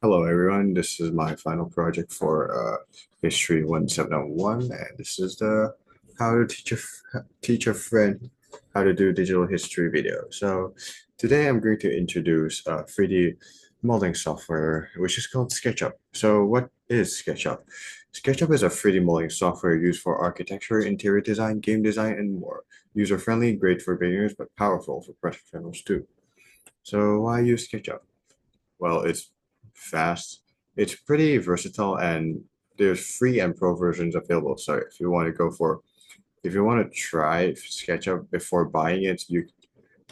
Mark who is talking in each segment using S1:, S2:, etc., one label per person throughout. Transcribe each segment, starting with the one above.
S1: Hello, everyone. This is my final project for History 1701, and this is the how to teach a friend how to do digital history video. So today I'm going to introduce 3D modeling software, which is called SketchUp. So what is SketchUp? SketchUp is a 3D modeling software used for architecture, interior design, game design, and more. User-friendly, great for beginners, but powerful for professionals too. So why use SketchUp? Well, it's fast, it's pretty versatile, and there's free and pro versions available. So if you want to try SketchUp before buying it,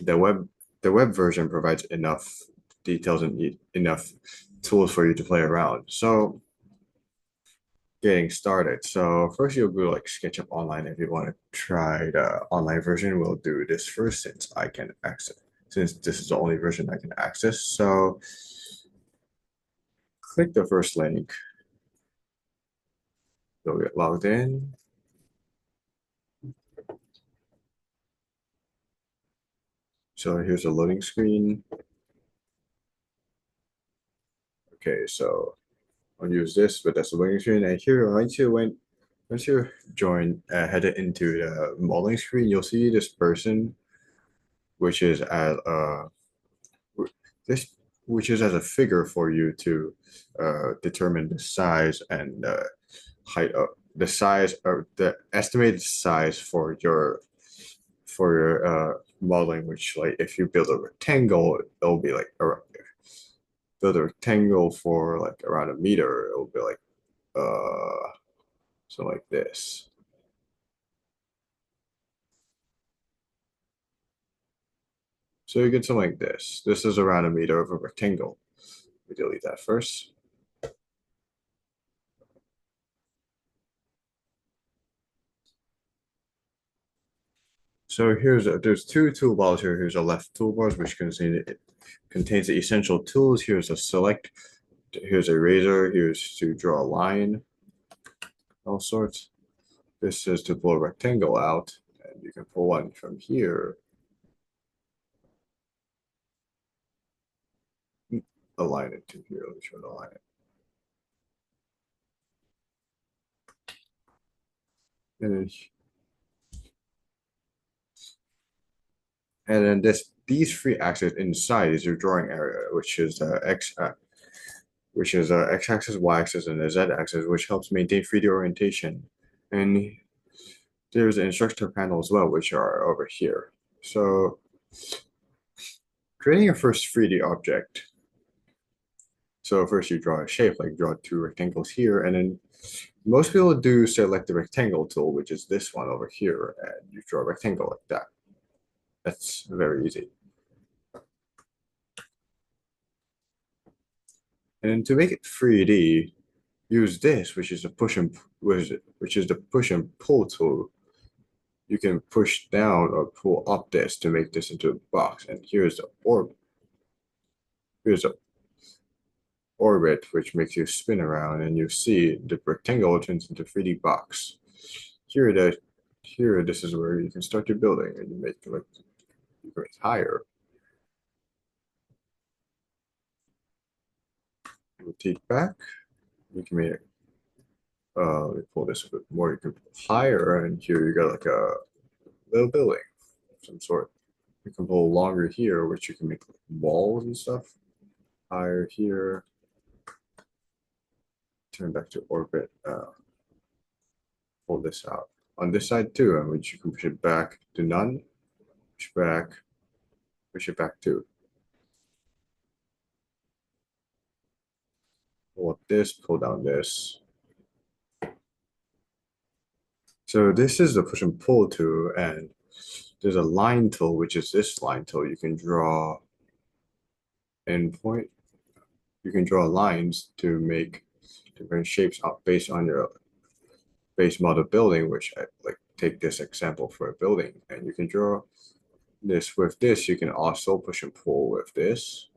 S1: the web the web version provides enough details and enough tools for you to play around. So getting started. So first you'll go like SketchUp Online. If you want to try the online version, we'll do this first since this is the only version I can access. So click the first link. You'll get logged in. So here's a loading screen. Okay, so I'll use this, but that's the loading screen. And here, once you headed into the modeling screen, you'll see this person, which is as this, which is as a figure for you to determine the size and height of the size or the estimated size for your modeling. Which, like, if you build a rectangle, it'll be like build a rectangle for like around a meter, it'll be like so like this. So you get something like this. This is around a meter of a rectangle. We delete that first. So there's two toolbars here. Here's a left toolbars which contains the essential tools. Here's a razor, here's to draw a line, all sorts. This is to pull a rectangle out, and you can pull one from here. Align it to here. Let me try to align it. And then these three axes inside is your drawing area, which is x-axis, y-axis, and the z-axis, which helps maintain 3D orientation. And there's an instructor panel as well, which are over here. So creating your first 3D object. So first you draw a shape, like draw two rectangles here, and then most people do select the rectangle tool, which is this one over here, and you draw a rectangle like that. That's very easy. And to make it 3D, use this, which is the push and pull tool. You can push down or pull up this to make this into a box. And here's the orbit. Here's a orbit, which makes you spin around, and you see the rectangle turns into 3D box. Here, this is where you can start your building, and you make it higher. Rotate back. You can make let me pull this a bit more. You can pull higher, and here you got like a little building of some sort. You can pull longer here, which you can make like walls and stuff. Higher here. Turn back to orbit. Pull this out on this side too, and which you can push it back to none. Push it back to. Pull up this, pull down this. So this is the push and pull tool, and there's a line tool, which is this line tool. You can draw endpoint. You can draw lines to make different shapes out based on your base model building, which I like take this example for a building, and you can draw this with this. You can also push and pull with this.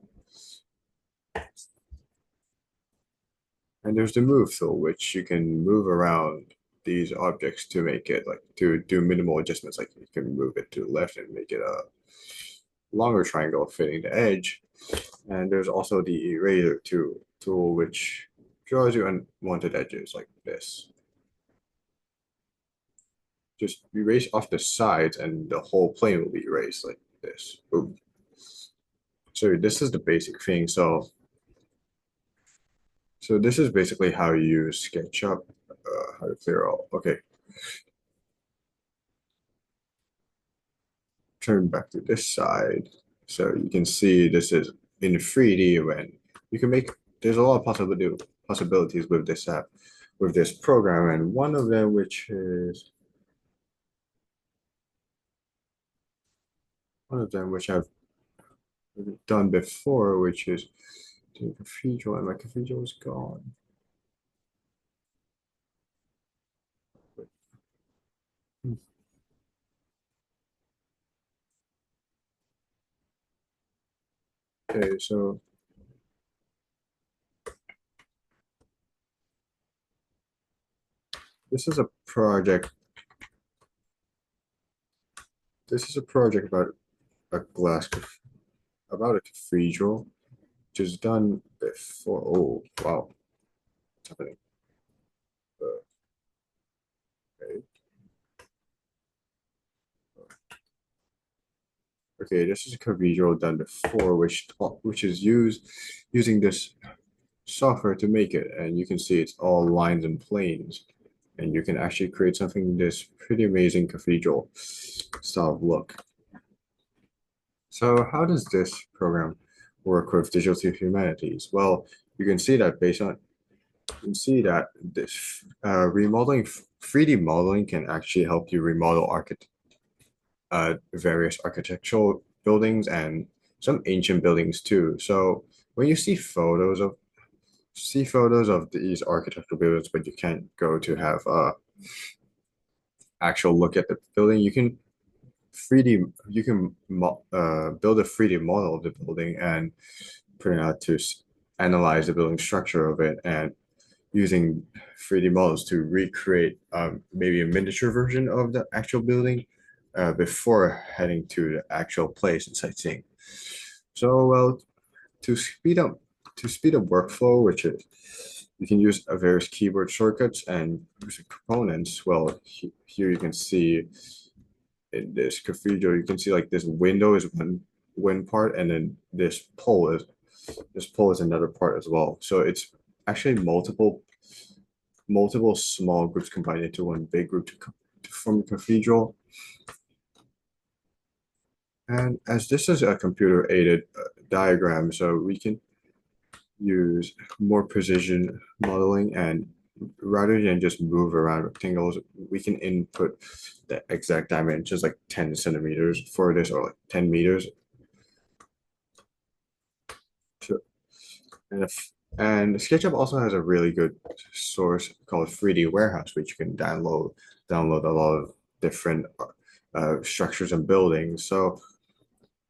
S1: And there's the move tool, which you can move around these objects to make it to do minimal adjustments. Like you can move it to the left and make it a longer triangle fitting the edge. And there's also the eraser tool tool which draws you unwanted edges like this. Just erase off the sides and the whole plane will be erased like this. Boom. So this is the basic thing. So this is basically how you use SketchUp, how to clear all. Okay, turn back to this side. So you can see this is in 3D when you can make, there's a lot of possibilities with this app, with this program, and one of them which is one of them which I've done before, which is the cathedral, and my cathedral is gone. Okay, so this is a project. This is a project about a about a cathedral, which is done before. Oh, wow, what's happening? Okay. Okay, this is a cathedral done before, which is using this software to make it, and you can see it's all lines and planes, and you can actually create something this pretty amazing cathedral style of look. So how does this program work with digital humanities? Well, you can see that you can see that this remodeling 3D modeling can actually help you remodel various architectural buildings and some ancient buildings too. So when you see photos of these architectural buildings, but you can't go to have a actual look at the building, you can 3D you can build a 3D model of the building and put it out to analyze the building structure of it and using 3D models to recreate maybe a miniature version of the actual building before heading to the actual place and sightseeing. So, well, to speed up to speed up workflow, which is you can use various keyboard shortcuts and use components. Well, here you can see in this cathedral, you can see like this window is one part, and then this pole is another part as well. So it's actually multiple small groups combined into one big group to form a cathedral. And as this is a computer aided diagram, so we can use more precision modeling, and rather than just move around rectangles, we can input the exact dimensions like 10 centimeters for this or like 10 meters. So, and SketchUp also has a really good source called 3D Warehouse, which you can download a lot of different structures and buildings. So,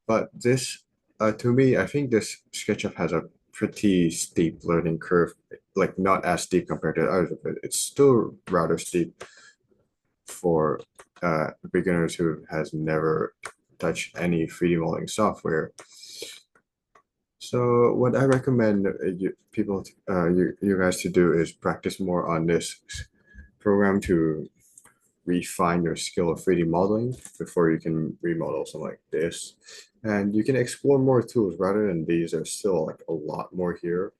S1: but this to me, I think this SketchUp has a pretty steep learning curve, like not as steep compared to others, but it's still rather steep for beginners who has never touched any 3D modeling software. So what I recommend you guys to do is practice more on this program to refine your skill of 3D modeling before you can remodel something like this. And you can explore more tools rather than these. There's still like a lot more here.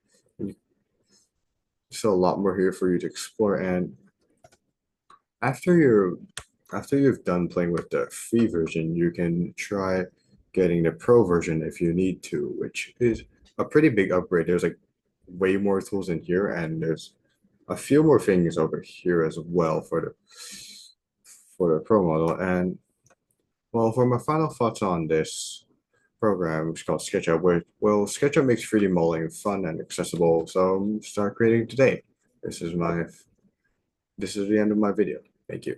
S1: Still a lot more here for you to explore. And after you've done playing with the free version, you can try getting the pro version if you need to, which is a pretty big upgrade. There's like way more tools in here, and there's a few more things over here as well for the pro model. And well, for my final thoughts on this program, which is called SketchUp, well, SketchUp makes 3D modeling fun and accessible. So start creating today. This is the end of my video. Thank you.